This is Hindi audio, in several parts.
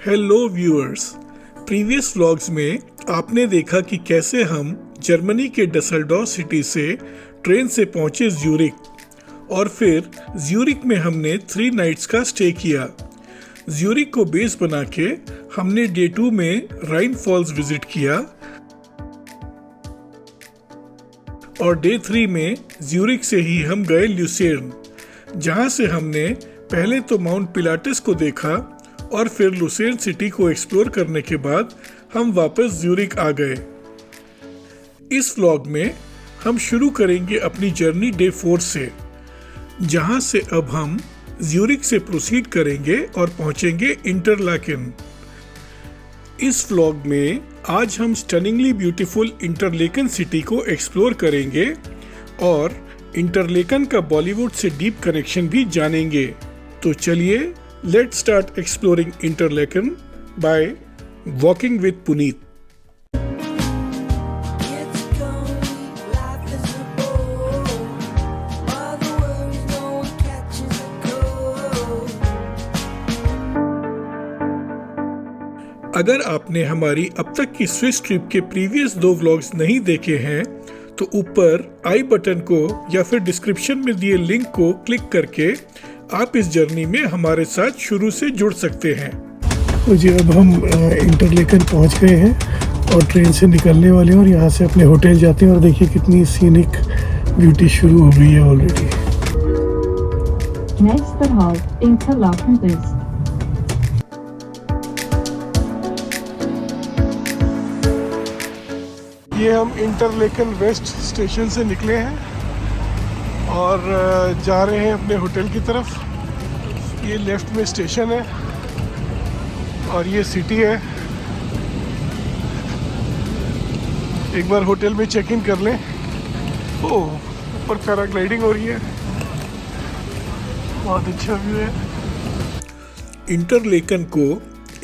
Hello viewers. प्रीवियस व्लॉग्स में आपने देखा कि कैसे हम जर्मनी के डसेल्डॉर्फ सिटी से ट्रेन से पहुंचे ज्यूरिक और फिर ज्यूरिक में हमने 3 नाइट्स का स्टे किया। ज्यूरिक को बेस बना के हमने डे 2 में राइन फॉल्स विजिट किया और डे 3 में ज्यूरिक से ही हम गए ल्यूसेर्न, जहां से हमने पहले तो माउंट पिलाटस को देखा और फिर लुसेर्न सिटी को एक्सप्लोर करने के बाद हम वापस ज्यूरिक आ गए। इस व्लॉग में हम शुरू करेंगे अपनी जर्नी डे 4 से, जहां से अब हम ज्यूरिक से प्रोसीड करेंगे और पहुंचेंगे इंटरलाकेन। इस व्लॉग में आज हम स्टनिंगली ब्यूटीफुल इंटरलेकन सिटी को एक्सप्लोर करेंगे और इंटरलेकन का बॉलीवुड से डीप कनेक्शन भी जानेंगे। तो चलिए, let's start exploring Interlaken by walking with Puneet. अगर आपने हमारी अब तक की स्विस ट्रिप के प्रीवियस 2 व्लॉग्स नहीं देखे हैं तो ऊपर आई बटन को या फिर डिस्क्रिप्शन में दिए लिंक को क्लिक करके आप इस जर्नी में हमारे साथ शुरू से जुड़ सकते हैं। तो जी अब हम इंटरलेकन पहुंच गए हैं और ट्रेन से निकलने वाले हैं और यहाँ से अपने होटल जाते हैं और देखिए कितनी सीनिक ब्यूटी शुरू हो गई है already. Nächster Halt Interlaken West. ये हम इंटरलेकन वेस्ट स्टेशन से निकले हैं और जा रहे हैं अपने होटल की तरफ। ये लेफ्ट में स्टेशन है और ये सिटी है। एक बार होटल में चेक इन कर लें। ओह, ऊपर पैराग्लाइडिंग हो रही है, बहुत अच्छा व्यू है। इंटरलेकन को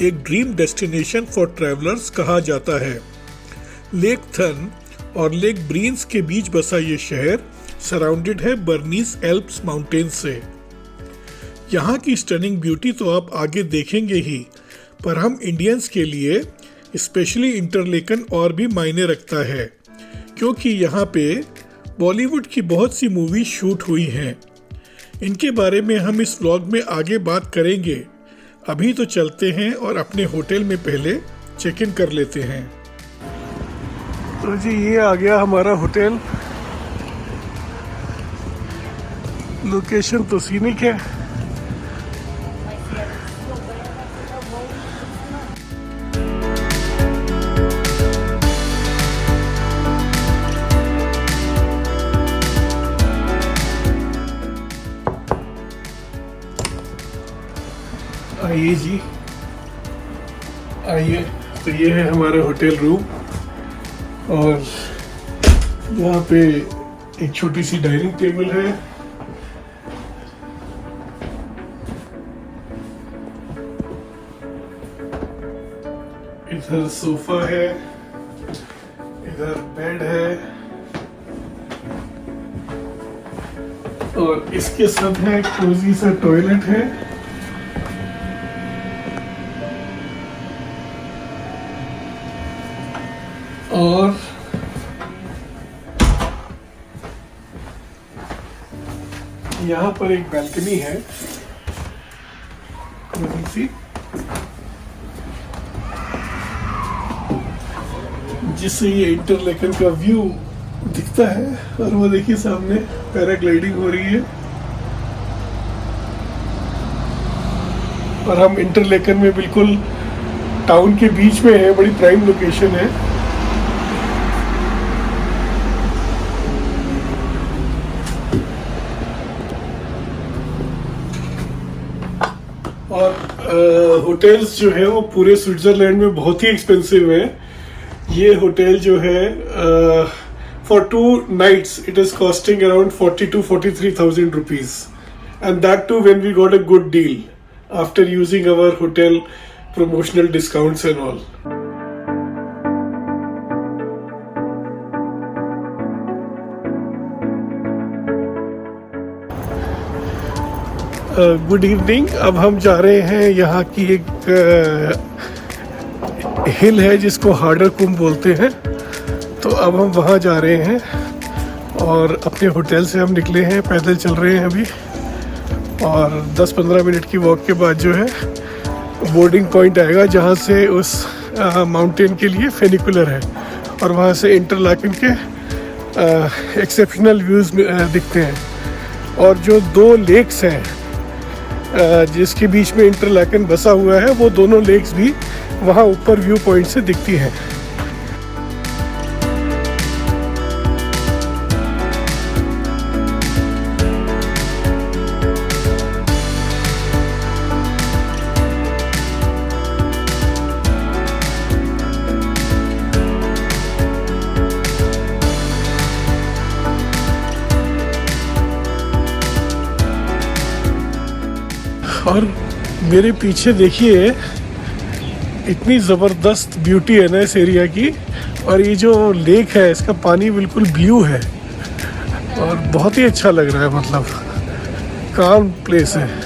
एक ड्रीम डेस्टिनेशन फॉर ट्रैवलर्स कहा जाता है। लेक थर्न और लेक ब्रीन्स के बीच बसा ये शहर सराउंडेड है बर्नीज एल्प्स माउंटेन से। यहाँ की स्टनिंग ब्यूटी तो आप आगे देखेंगे ही, पर हम इंडियंस के लिए स्पेशली इंटरलेकन और भी मायने रखता है, क्योंकि यहाँ पे बॉलीवुड की बहुत सी मूवी शूट हुई हैं। इनके बारे में हम इस व्लॉग में आगे बात करेंगे। अभी तो चलते हैं और अपने होटल में पहले चेक इन कर लेते हैं। तो जी ये आ गया हमारा होटल। लोकेशन तो सीनिक है। आइए जी, आइए। तो ये है हमारा होटल रूम और यहाँ पे एक छोटी सी डाइनिंग टेबल है। इधर सोफा है, इधर बेड है और इसके साथ है कोजी सा टॉयलेट है। और यहाँ पर एक बैल्कनी है कोजी सी, जिससे ये इंटरलेकन का व्यू दिखता है। और वो देखिए सामने पैराग्लाइडिंग हो रही है और हम इंटरलेकन में बिल्कुल टाउन के बीच में है। बड़ी प्राइम लोकेशन है। और होटल्स जो है वो पूरे स्विट्जरलैंड में बहुत ही एक्सपेंसिव है। ये होटल जो है for 2 nights it is costing around 40 to 43,000 rupees, and that too when we got a good deal after using our hotel promotional discounts and all. Good evening. अब हम जा रहे हैं, यहाँ की एक हिल है जिसको हार्डर कुम बोलते हैं, तो अब हम वहाँ जा रहे हैं। और अपने होटल से हम निकले हैं, पैदल चल रहे हैं अभी, और 10-15 मिनट की वॉक के बाद जो है बोर्डिंग पॉइंट आएगा, जहाँ से उस माउंटेन के लिए फेनिकुलर है, और वहाँ से इंटरलाकन के एक्सेप्शनल व्यूज़ दिखते हैं। और जो 2 लेक्स हैं जिसके बीच में इंटरलाकन बसा हुआ है, वो दोनों लेक्स भी वहाँ ऊपर व्यू पॉइंट से दिखती हैं। और मेरे पीछे देखिए, इतनी ज़बरदस्त ब्यूटी है ना इस एरिया की। और ये जो लेक है, इसका पानी बिल्कुल ब्लू है और बहुत ही अच्छा लग रहा है, मतलब काम प्लेस है।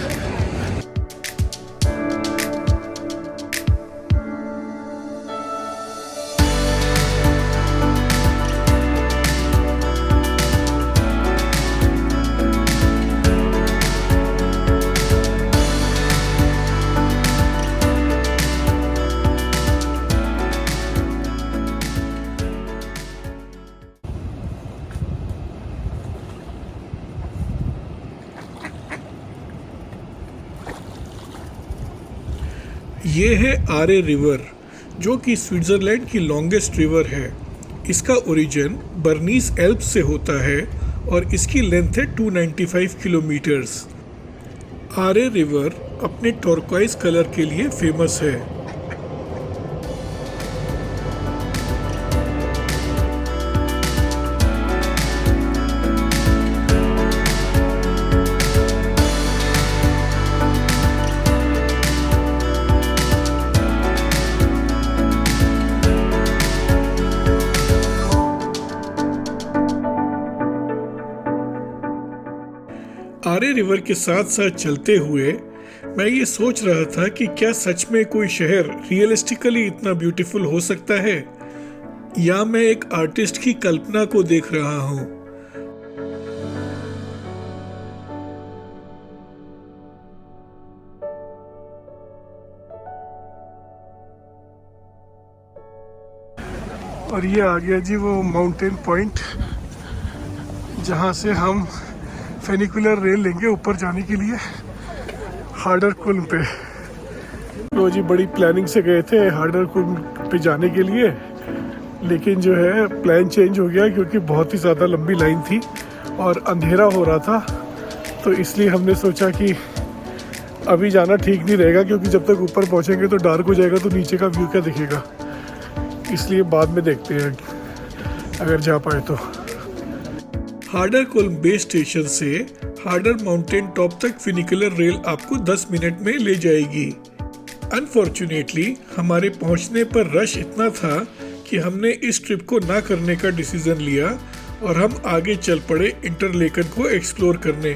ये है आरे रिवर, जो कि स्विट्ज़रलैंड की लॉन्गेस्ट रिवर है। इसका ओरिजिन बर्नीस एल्प्स से होता है और इसकी लेंथ है 295 किलोमीटर्स। आरे रिवर अपने टर्कोइज कलर के लिए फेमस है। आरे रिवर के साथ साथ चलते हुए मैं ये सोच रहा था कि क्या सच में कोई शहर रियलिस्टिकली इतना ब्यूटीफुल हो सकता है, या मैं एक आर्टिस्ट की कल्पना को देख रहा हूँ। और ये आ गया जी वो माउंटेन पॉइंट, जहाँ से हम फेनिकुलर रेल लेंगे ऊपर जाने के लिए हार्डर कुम पे। तो जी बड़ी प्लानिंग से गए थे हार्डर कुम पे जाने के लिए, लेकिन जो है प्लान चेंज हो गया क्योंकि बहुत ही ज़्यादा लंबी लाइन थी और अंधेरा हो रहा था। तो इसलिए हमने सोचा कि अभी जाना ठीक नहीं रहेगा, क्योंकि जब तक ऊपर पहुँचेंगे तो डार्क हो जाएगा, तो नीचे का व्यू क्या दिखेगा। इसलिए बाद में देखते हैं अगर जा पाए तो। हार्डर कुल्म बेस स्टेशन से हार्डर माउंटेन टॉप तक फिनिकुलर रेल आपको 10 मिनट में ले जाएगी। अनफॉर्चुनेटली हमारे पहुंचने पर रश इतना था कि हमने इस ट्रिप को ना करने का डिसीजन लिया और हम आगे चल पड़े इंटरलेकन को एक्सप्लोर करने।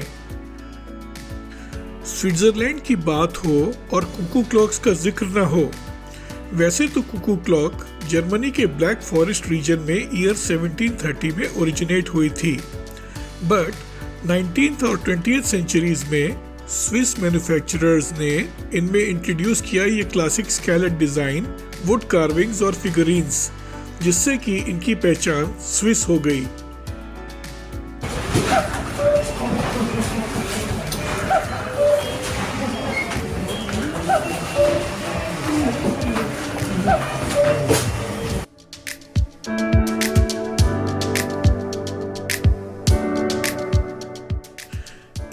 स्विट्जरलैंड की बात हो और कुकू क्लॉक्स का जिक्र ना हो, वैसे तो कुकू क्लॉक जर्मनी के ब्लैक फॉरेस्ट रीजन में ईयर 1730 में ओरिजिनेट हुई थी, बट 19th और 20th सेंचुरीज में स्विस मैन्युफैक्चरर्स ने इनमें इंट्रोड्यूस किया ये क्लासिक स्केलेट डिज़ाइन, वुड कार्विंग्स और फिगरीन्स, जिससे कि इनकी पहचान स्विस हो गई।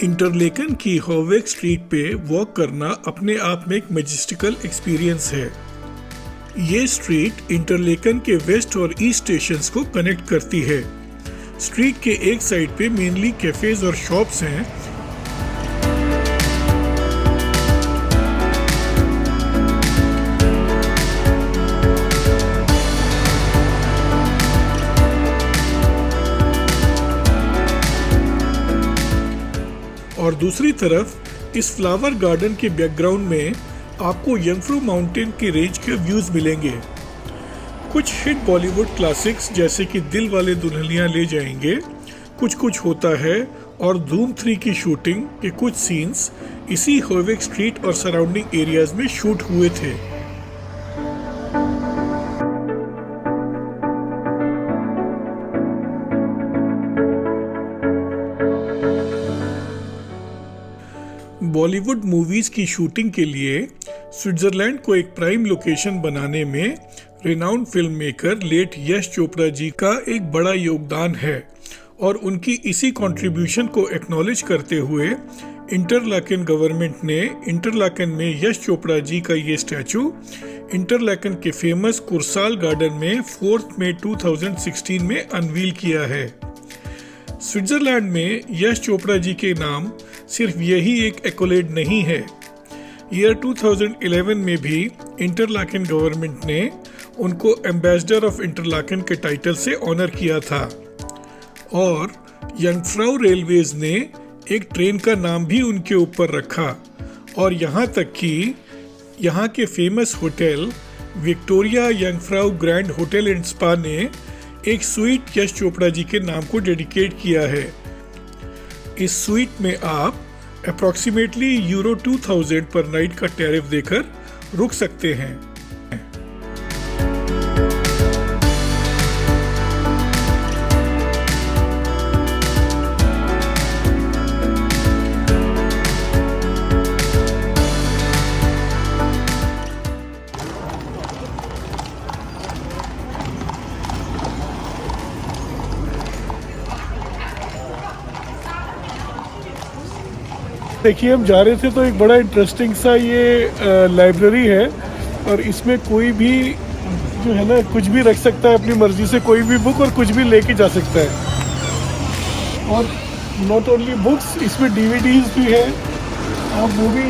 इंटरलेकन की हॉवेक स्ट्रीट पे वॉक करना अपने आप में एक मैजेस्टिकल एक्सपीरियंस है। ये स्ट्रीट इंटरलेकन के वेस्ट और ईस्ट स्टेशंस को कनेक्ट करती है। स्ट्रीट के एक साइड पे मेनली कैफेज और शॉप्स हैं, और दूसरी तरफ इस फ्लावर गार्डन के बैकग्राउंड में आपको यंगफ्रू माउंटेन के रेंज के व्यूज मिलेंगे। कुछ हिट बॉलीवुड क्लासिक्स जैसे कि दिल वाले दुल्हनिया ले जाएंगे, कुछ कुछ होता है और धूम 3 की शूटिंग के कुछ सीन्स इसी होविक स्ट्रीट और सराउंडिंग एरियाज में शूट हुए थे। बॉलीवुड मूवीज की शूटिंग के लिए स्विट्जरलैंड को एक प्राइम लोकेशन बनाने में renowned film maker late Yash Chopra ji का एक बड़ा योगदान है और उनकी इसी कंट्रीब्यूशन को एक्नॉलेज करते हुए इंटरलाकेन गवर्नमेंट ने इंटरलाकेन में यश चोपड़ा जी का ये स्टैचू इंटरलाकेन के फेमस कुरसाल गार्डन में 4 मई 2016 में अनवील किया है। स्विट्जरलैंड में यश चोपड़ा जी के नाम सिर्फ यही एक एक्कोलेड नहीं है। ईयर 2011 में भी इंटरलाकेन गवर्नमेंट ने उनको एम्बेसडर ऑफ इंटरलाकेन के टाइटल से ऑनर किया था और यंगफ्राउ रेलवेज ने एक ट्रेन का नाम भी उनके ऊपर रखा और यहाँ तक कि यहाँ के famous hotel Victoria Jungfrau grand hotel and spa ने एक स्वीट यश चोपड़ा जी के नाम को डेडिकेट किया है। इस स्वीट में आप अप्रॉक्सीमेटली यूरो 2000 पर नाइट का टैरिफ देकर रुक सकते हैं। देखिए हम जा रहे थे तो एक बड़ा इंटरेस्टिंग सा ये लाइब्रेरी है और इसमें कोई भी जो है ना कुछ भी रख सकता है अपनी मर्जी से, कोई भी बुक और कुछ भी लेके जा सकता है। और नॉट ओनली बुक्स, इसमें डीवीडीज भी है। आप वो भी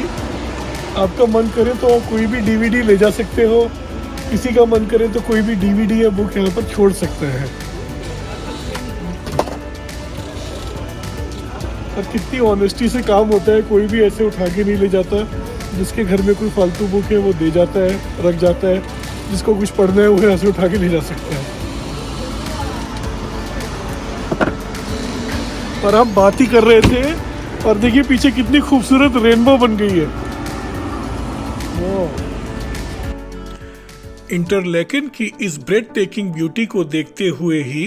आपका मन करे तो कोई भी डीवीडी ले जा सकते हो, किसी का मन करे तो कोई भी डीवीडी या बुक यहाँ पर छोड़ सकता है। और कितनी ऑनेस्टी से काम होता है, कोई भी ऐसे उठा के नहीं ले जाता। जिसके घर में कोई फालतू बुक है वो दे जाता है, रख जाता है। जिसको कुछ पढ़ना है वो ऐसे उठा के ले जा सकता है। और हम बात ही कर रहे थे और देखिए पीछे कितनी खूबसूरत रेनबो बन गई है। इंटरलेकन की इस ब्रेड टेकिंग ब्यूटी को देखते हुए ही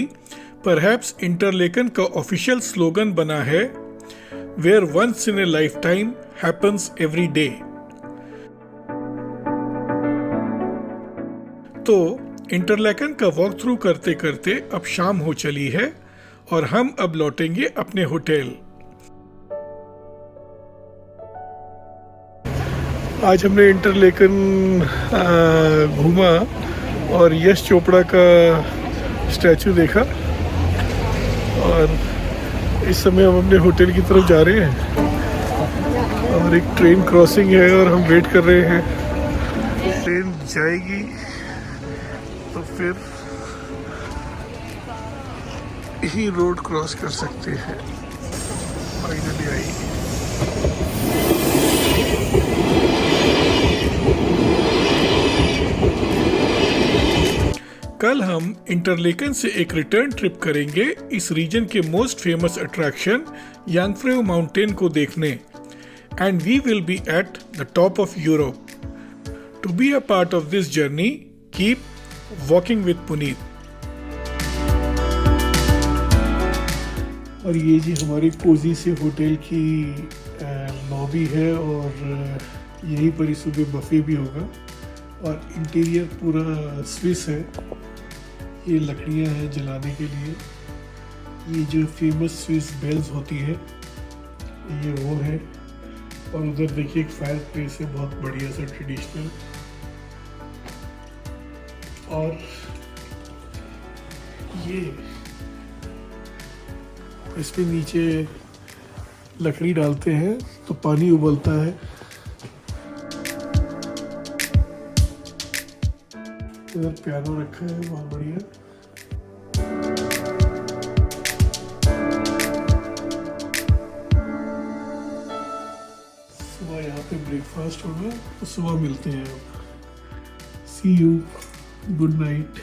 परहैप्स इंटरलेकन का ऑफिशियल स्लोगन बना है, where once in a lifetime happens every day. तो इंटरलेकन का वॉक थ्रू करते करते अब शाम हो चली है और हम अब लौटेंगे अपने होटल। आज हमने इंटरलेकन घूमा और यश चोपड़ा का स्टैचू देखा और इस समय हम अपने होटल की तरफ जा रहे हैं और एक ट्रेन क्रॉसिंग है और हम वेट कर रहे हैं। ट्रेन जाएगी तो फिर ही रोड क्रॉस कर सकते हैं। फाइनली आएगी। कल हम इंटरलेकन से एक रिटर्न ट्रिप करेंगे इस रीजन के most famous attraction Jungfrau mountain को देखने and we will be at the top of Europe. To be a part of this journey keep walking with Puneet. और ये जी हमारी कोजी से होटल की लॉबी है और यहीं पर ही सुबह बफे भी होगा और इंटीरियर पूरा स्विस है। ये लकड़ियाँ हैं जलाने के लिए। ये जो फेमस स्विस बेल्स होती है ये वो है और उधर देखिए एक फायर प्लेस है बहुत बढ़िया सा ट्रेडिशनल। और ये इसके नीचे लकड़ी डालते हैं तो पानी उबलता है। इधर पियानो रखा है बहुत बढ़िया। पे ब्रेकफास्ट होगा, तो सुबह मिलते हैं अब। सी यू, गुड नाइट।